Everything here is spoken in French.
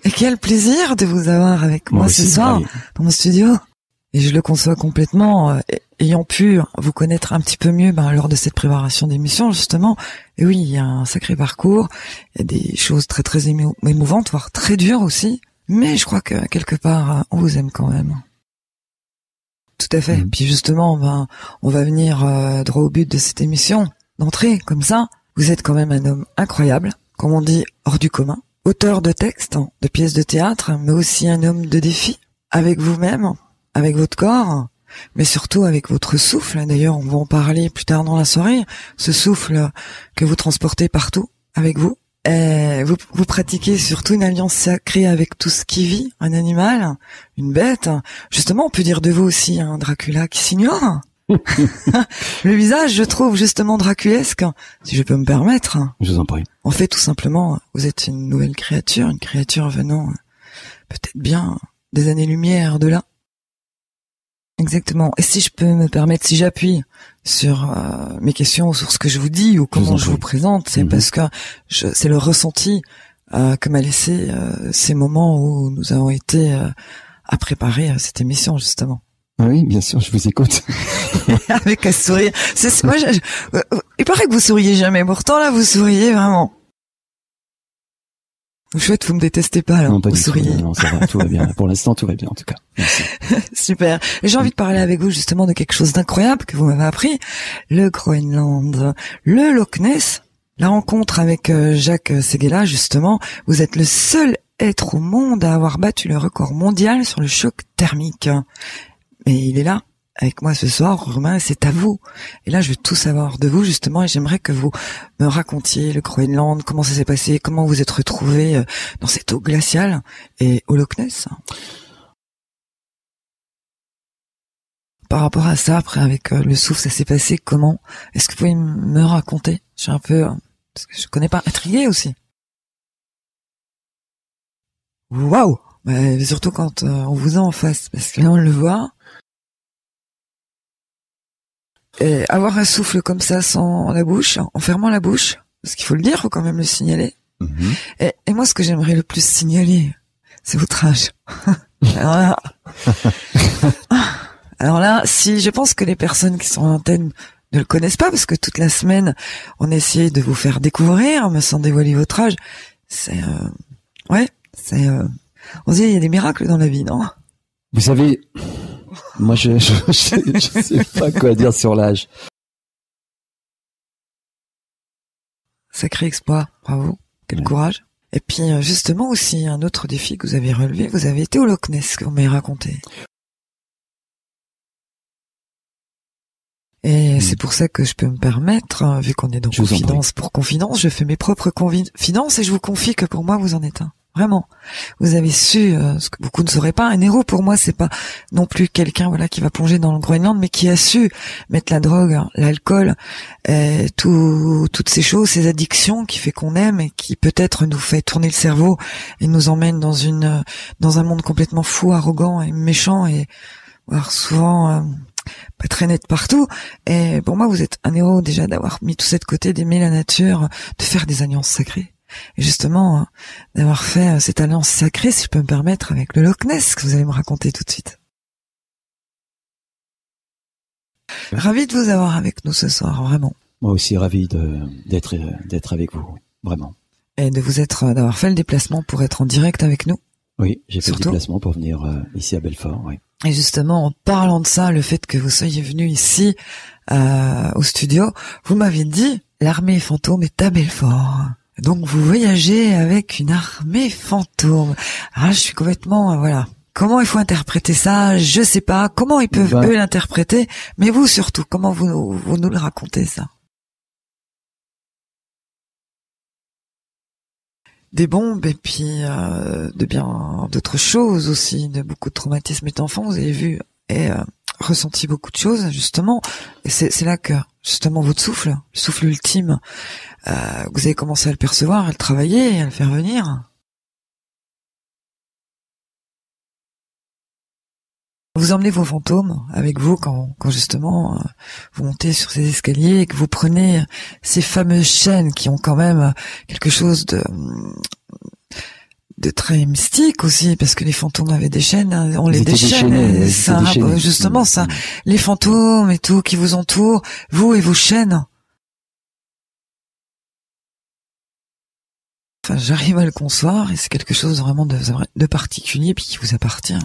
Et quel plaisir de vous avoir avec moi ce soir dans mon studio. Et je le conçois complètement, ayant pu vous connaître un petit peu mieux lors de cette préparation d'émission, justement. Et oui, il y a un sacré parcours, il y a des choses très très émouvantes, voire très dures aussi. Mais je crois que quelque part, on vous aime quand même. Tout à fait. Puis justement, on va venir droit au but de cette émission, d'entrée, comme ça. Vous êtes quand même un homme incroyable, comme on dit, hors du commun. Auteur de textes, de pièces de théâtre, mais aussi un homme de défi, avec vous-même, avec votre corps, mais surtout avec votre souffle. D'ailleurs, on va en parler plus tard dans la soirée. Ce souffle que vous transportez partout avec vous. Et vous pratiquez surtout une alliance sacrée avec tout ce qui vit, un animal, une bête. Justement, on peut dire de vous aussi un Dracula qui s'ignore. Le visage, je trouve justement draculesque, si je peux me permettre. Je vous en prie. En fait, tout simplement, vous êtes une nouvelle créature, une créature venant peut-être bien des années-lumière de là. Exactement. Et si je peux me permettre, si j'appuie sur mes questions, sur ce que je vous dis ou comment je vous présente, c'est parce que c'est le ressenti que m'a laissé ces moments où nous avons été à préparer cette émission, justement. Oui, bien sûr, je vous écoute. Avec un sourire. Moi, il paraît que vous souriez jamais. Pourtant, là, vous souriez vraiment. Chouette, vous me détestez pas, là. Non, pas vous du souriez. tout. Non, ça va, tout va bien. Pour l'instant, tout va bien, en tout cas. Merci. Super. Et j'ai envie de parler avec vous, justement, de quelque chose d'incroyable que vous m'avez appris. Le Groenland. Le Loch Ness. La rencontre avec Jacques Séguéla, justement. Vous êtes le seul être au monde à avoir battu le record mondial sur le choc thermique. Et il est là, avec moi ce soir, Romain, c'est à vous. Et là, je veux tout savoir de vous, justement, et j'aimerais que vous me racontiez le Groenland, comment ça s'est passé, comment vous êtes retrouvé dans cette eau glaciale et au Loch Ness. Par rapport à ça, après, avec le souffle, ça s'est passé comment? Est-ce que vous pouvez me raconter? Je suis un peu, parce que je connais pas, intrigué aussi. Waouh! Surtout quand on vous a en face, parce que là, on le voit. Et avoir un souffle comme ça sans la bouche, en fermant la bouche, parce qu'il faut le dire, faut quand même le signaler. Et moi, ce que j'aimerais le plus signaler, c'est votre âge. Alors là, si je pense que les personnes qui sont en antenne ne le connaissent pas, parce que toute la semaine, on essaie de vous faire découvrir, mais sans dévoiler votre âge, c'est on se dit, il y a des miracles dans la vie, non? Vous savez, moi, je sais pas quoi dire sur l'âge. Sacré exploit, bravo, quel courage. Et puis, justement aussi, un autre défi que vous avez relevé, vous avez été au Loch Ness, que vous m'avez raconté. Et c'est pour ça que je peux me permettre, vu qu'on est dans confidence pour confidence, je fais mes propres confidences et je vous confie que pour moi, vous en êtes un. Vraiment. Vous avez su ce que beaucoup ne sauraient pas. Un héros, pour moi, c'est pas non plus quelqu'un qui va plonger dans le Groenland, mais qui a su mettre la drogue, l'alcool, toutes ces choses, ces addictions qui fait qu'on aime et qui peut-être nous fait tourner le cerveau et nous emmène dans un monde complètement fou, arrogant et méchant et voire souvent pas très net partout. Et pour moi, vous êtes un héros déjà d'avoir mis tout ça de côté, d'aimer la nature, de faire des alliances sacrées. Et justement, d'avoir fait cette alliance sacrée, si je peux me permettre, avec le Loch Ness, que vous allez me raconter tout de suite. Ravi de vous avoir avec nous ce soir, vraiment. Moi aussi, ravi d'être avec vous, vraiment. Et d'avoir fait le déplacement pour être en direct avec nous. Oui, j'ai fait le déplacement pour venir ici à Belfort, oui. Et justement, en parlant de ça, le fait que vous soyez venu ici, au studio, vous m'avez dit, l'armée fantôme est à Belfort. Donc vous voyagez avec une armée fantôme. Ah, je suis complètement Comment il faut interpréter ça, je sais pas. Comment ils peuvent eux l'interpréter, mais vous surtout, comment vous nous le racontez ça? Des bombes et puis de bien d'autres choses aussi, de beaucoup de traumatismes étant enfant. Vous avez vu et ressenti beaucoup de choses justement. Et c'est là que justement votre souffle, le souffle ultime. Vous avez commencé à le percevoir, à le travailler, à le faire venir. Vous emmenez vos fantômes avec vous quand justement vous montez sur ces escaliers et que vous prenez ces fameuses chaînes qui ont quand même quelque chose de très mystique aussi, parce que les fantômes avaient des chaînes, on les étaient déchaîne, ça, déchaînés. justement ça, les fantômes et tout qui vous entourent, vous et vos chaînes. Enfin, j'arrive à le concevoir et c'est quelque chose vraiment de particulier puis qui vous appartient.